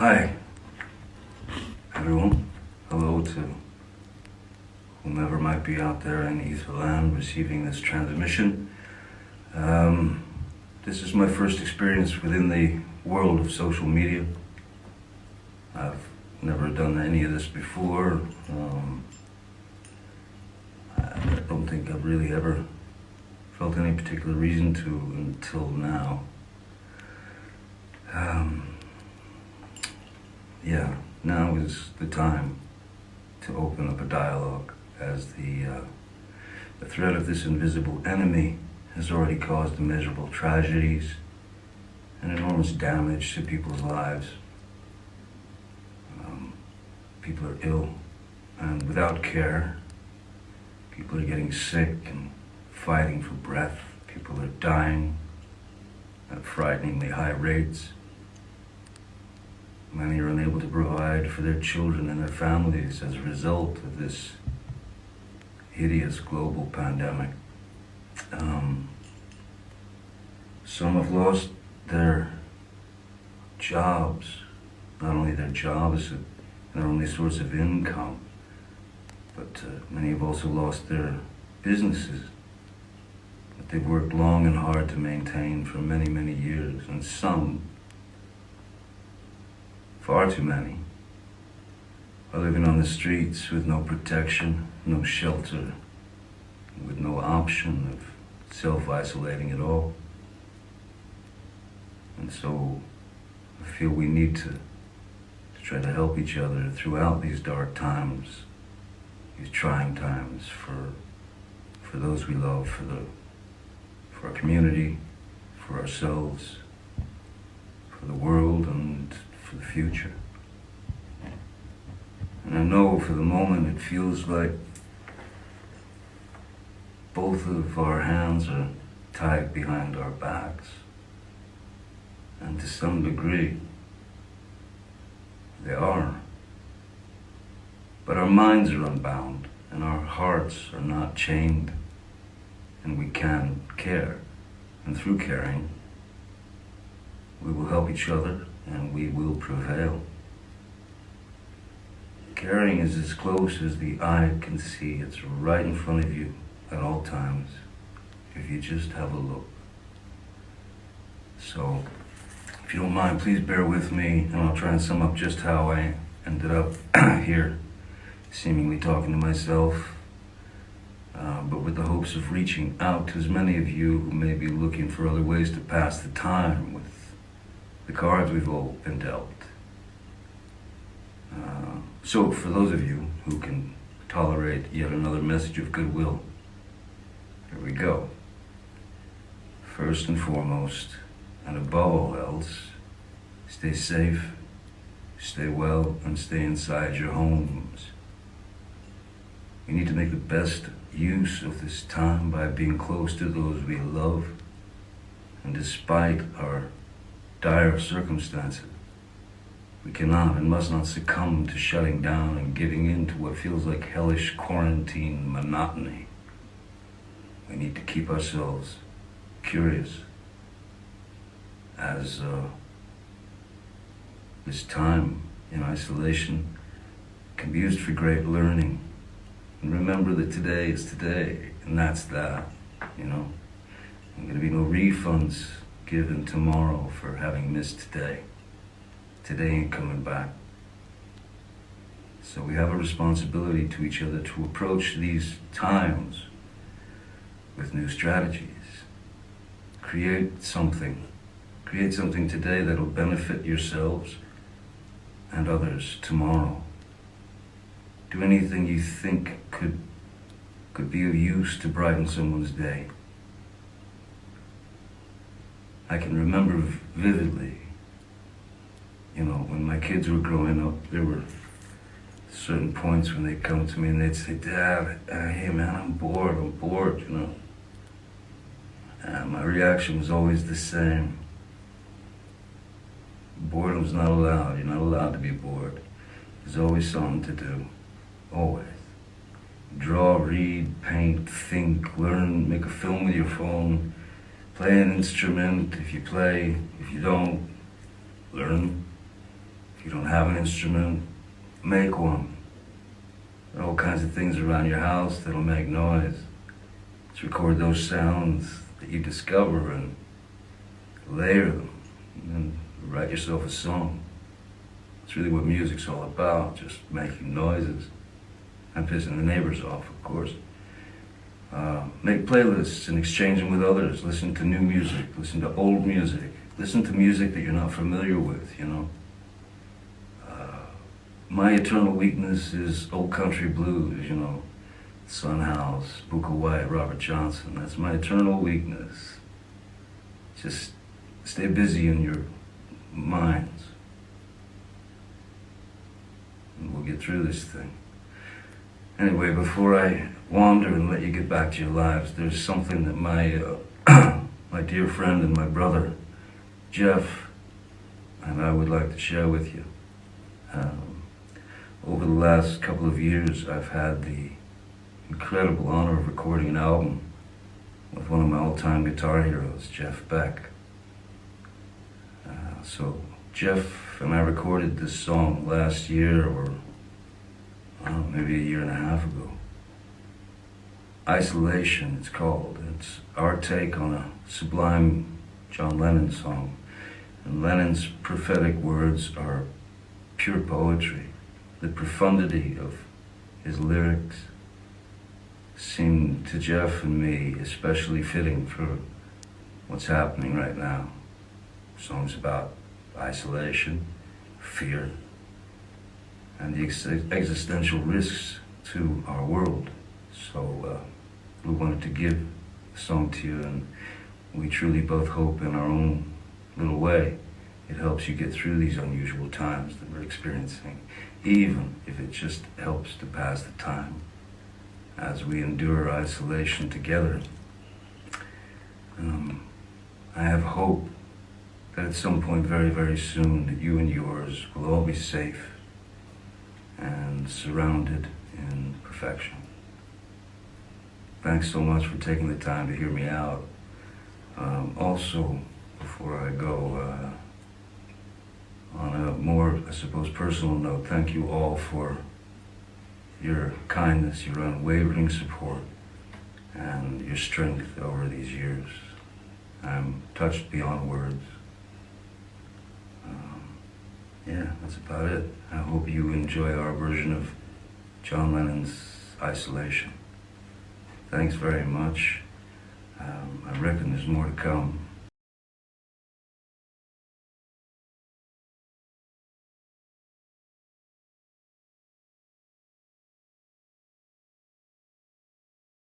Hi, everyone. Hello to whomever might be out there in Etherland receiving this transmission. This is my first experience within the world of social media. I've never done any of this before. I don't think I've really ever felt any particular reason to until now. Yeah, now is the time to open up a dialogue, as the threat of this invisible enemy has already caused immeasurable tragedies and enormous damage to people's lives. People are ill and without care. People are getting sick and fighting for breath. People are dying at frighteningly high rates. Many are unable to provide for their children and their families as a result of this hideous global pandemic. Some have lost their jobs, not only their jobs, their only source of income, but many have also lost their businesses that they've worked long and hard to maintain for many, many years, and some, far too many, are living on the streets with no protection, no shelter, with no option of self-isolating at all. And so I feel we need to try to help each other throughout these dark times, these trying times, for those we love, for our community, for ourselves, for the world, and for the future. And I know for the moment it feels like both of our hands are tied behind our backs. And to some degree, they are. But our minds are unbound, and our hearts are not chained, and we can care. And through caring, we will help each other, and we will prevail. Caring is as close as the eye can see. It's right in front of you at all times, if you just have a look. So, if you don't mind, please bear with me, and I'll try and sum up just how I ended up here, seemingly talking to myself, but with the hopes of reaching out to as many of you who may be looking for other ways to pass the time with the cards we've all been dealt. So for those of you who can tolerate yet another message of goodwill, here we go. First and foremost, and above all else, stay safe, stay well, and stay inside your homes. We need to make the best use of this time by being close to those we love, and despite our dire circumstances, we cannot and must not succumb to shutting down and giving in to what feels like hellish quarantine monotony. We need to keep ourselves curious, as this time in isolation can be used for great learning. And remember that today is today, and that's that, you know. There's going to be no refunds given tomorrow for having missed today. Today ain't coming back. So we have a responsibility to each other to approach these times with new strategies. Create something today that'll benefit yourselves and others tomorrow. Do anything you think could be of use to brighten someone's day. I can remember vividly, you know, when my kids were growing up, there were certain points when they'd come to me and they'd say, "Dad, hey man, I'm bored, you know." And my reaction was always the same. Boredom's not allowed. You're not allowed to be bored. There's always something to do. Always. Draw, read, paint, think, learn, make a film with your phone, play an instrument if you play, if you don't, learn. If you don't have an instrument, make one. There are all kinds of things around your house that'll make noise. Just record those sounds that you discover and layer them, and then write yourself a song. It's really what music's all about, just making noises and pissing the neighbors off, of course. Make playlists and exchange them with others. Listen to new music, listen to old music, listen to music that you're not familiar with, you know. My eternal weakness is old country blues, you know. Son House, Booker White, Robert Johnson. That's my eternal weakness. Just stay busy in your minds, and we'll get through this thing. Anyway, before I wander and let you get back to your lives, there's something that my my dear friend and my brother, Jeff, and I would like to share with you. Over the last couple of years, I've had the incredible honor of recording an album with one of my all-time guitar heroes, Jeff Beck. So Jeff and I recorded this song last year, or maybe a year and a half ago. Isolation, it's called. It's our take on a sublime John Lennon song. And Lennon's prophetic words are pure poetry. The profundity of his lyrics seemed to Jeff and me especially fitting for what's happening right now. Songs about isolation, fear, and the existential risks to our world. So we wanted to give the song to you, and we truly both hope in our own little way it helps you get through these unusual times that we're experiencing, even if it just helps to pass the time as we endure isolation together. I have hope that at some point very, very soon that you and yours will all be safe and surrounded in perfection. Thanks so much for taking the time to hear me out. Also, before I go, on a more, I suppose, personal note, thank you all for your kindness, your unwavering support, and your strength over these years. I'm touched beyond words. Yeah, that's about it. I hope you enjoy our version of John Lennon's Isolation. Thanks very much. I reckon there's more to come.